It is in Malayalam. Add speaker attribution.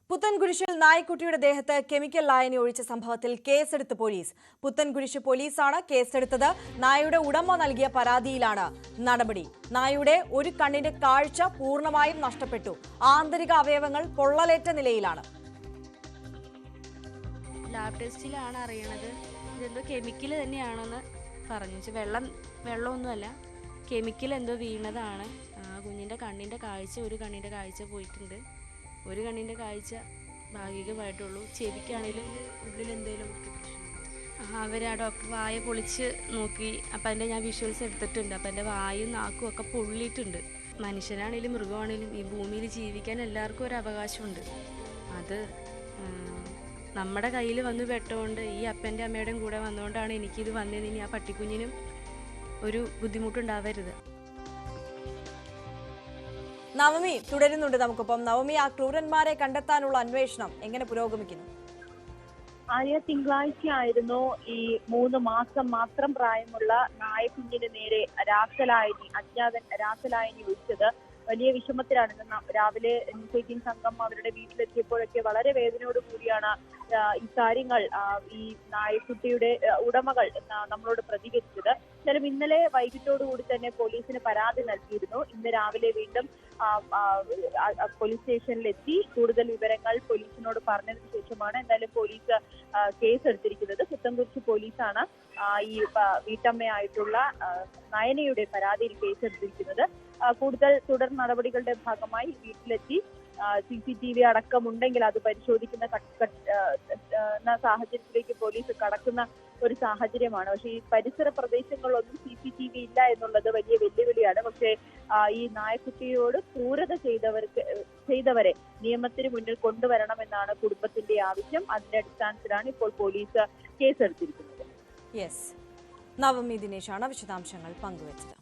Speaker 1: പുത്തൻകുരിശിൽ നായ്ക്കുട്ടിയുടെ ദേഹത്ത് കെമിക്കൽ ലായനി ഒഴിച്ച സംഭവത്തിൽ കേസെടുത്ത് പോലീസ്. പുത്തൻകുരിശ് പോലീസാണ് കേസെടുത്തത്. നായയുടെ ഉടമ നൽകിയ പരാതിയിലാണ് നടപടി. നായയുടെ ഒരു കണ്ണിന്റെ കാഴ്ച പൂർണ്ണമായും നഷ്ടപ്പെട്ടു. ആന്തരിക അവയവങ്ങൾ പൊള്ളലേറ്റ നിലയിലാണ്.
Speaker 2: ലാബ് ടെസ്റ്റിലാണ് അറിയണത് ഇതെന്തോ കെമിക്കൽ തന്നെയാണെന്ന് പറഞ്ഞു. വെള്ളമൊന്നുമല്ല, കെമിക്കൽ എന്തോ വീണതാണ്. കുഞ്ഞിൻ്റെ ഒരു കണ്ണിൻ്റെ കാഴ്ച പോയിട്ടുണ്ട്. ഒരു കണ്ണിൻ്റെ കാഴ്ച ഭാഗികമായിട്ടുള്ളൂ. ചെവിക്കാണെങ്കിലും ഉള്ളിൽ എന്തെങ്കിലും അവർ ആ ഡോക്ടർ വായ പൊളിച്ച് നോക്കി. അപ്പം അതിൻ്റെ ഞാൻ വിഷ്വൽസ് എടുത്തിട്ടുണ്ട്. അപ്പം എൻ്റെ വായും നാക്കും ഒക്കെ പൊള്ളിയിട്ടുണ്ട്. മനുഷ്യനാണെങ്കിലും മൃഗമാണെങ്കിലും ഈ ഭൂമിയിൽ ജീവിക്കാൻ എല്ലാവർക്കും ഒരു അവകാശമുണ്ട്. അത് നമ്മുടെ കയ്യിൽ വന്ന് പെട്ടുകൊണ്ട് ഈ അപ്പൻ്റെ അമ്മയുടെയും കൂടെ വന്നുകൊണ്ടാണ് എനിക്കിത് വന്നത്. ഇനി ആ പട്ടിക്കുഞ്ഞിനും ഒരു ബുദ്ധിമുട്ടുണ്ടാവരുത്.
Speaker 1: നവമി തുടരുന്നുണ്ട് നമുക്കൊപ്പം. നവമി, ആ ക്രൂരന്മാരെ കണ്ടെത്താനുള്ള അന്വേഷണം എങ്ങനെ പുരോഗമിക്കുന്നു?
Speaker 3: തിങ്കളാഴ്ചയായിരുന്നു ഈ 3 മാസം മാത്രം പ്രായമുള്ള നായക്കുഞ്ഞിന് നേരെ അജ്ഞാതൻ രാസലായനി ഒഴിച്ചത്. വലിയ വിഷമത്തിലാണ്. രാവിലെ ന്യൂസ് സംഘം അവരുടെ വീട്ടിലെത്തിയപ്പോഴൊക്കെ വളരെ വേദനയോട് കൂടിയാണ് ഈ കാര്യങ്ങൾ ഈ നായക്കുട്ടിയുടെ ഉടമകൾ നമ്മളോട് പ്രതികരിച്ചത്. എന്നാലും ഇന്നലെ വൈകിട്ടോടുകൂടി തന്നെ പോലീസിന് പരാതി നൽകിയിരുന്നു. ഇന്ന് രാവിലെ വീണ്ടും പോലീസ് സ്റ്റേഷനിലെത്തി കൂടുതൽ വിവരങ്ങൾ പോലീസിനോട് പറഞ്ഞതിന് ശേഷമാണ് എന്തായാലും പോലീസ് കേസെടുത്തിരിക്കുന്നത്. പുത്തൻകുരിശ് പോലീസാണ് ഈ വീട്ടമ്മയായിട്ടുള്ള നയനയുടെ പരാതിയിൽ കേസെടുത്തിരിക്കുന്നത്. കൂടുതൽ തുടർ നടപടികളുടെ ഭാഗമായി വീട്ടിലെത്തി CCTV അടക്കമുണ്ടെങ്കിൽ അത് പരിശോധിക്കുന്ന സാഹചര്യത്തിലേക്ക് പോലീസ് കടക്കുന്ന ഒരു സാഹചര്യമാണ്. പക്ഷേ ഈ പരിസര പ്രദേശങ്ങളിലൊന്നും CCTV ഇല്ല എന്നുള്ളത് വലിയ വെല്ലുവിളിയാണ്. പക്ഷേ ഈ നായക്കുട്ടിയോട് ക്രൂരത ചെയ്തവരെ നിയമത്തിന് മുന്നിൽ കൊണ്ടുവരണമെന്നാണ് കുടുംബത്തിന്റെ ആവശ്യം. അതിന്റെ അടിസ്ഥാനത്തിലാണ് ഇപ്പോൾ പോലീസ് കേസെടുത്തിരിക്കുന്നത്.
Speaker 1: നവമി ദിനേശാണ് വിശദാംശങ്ങൾ പങ്കുവച്ചത്.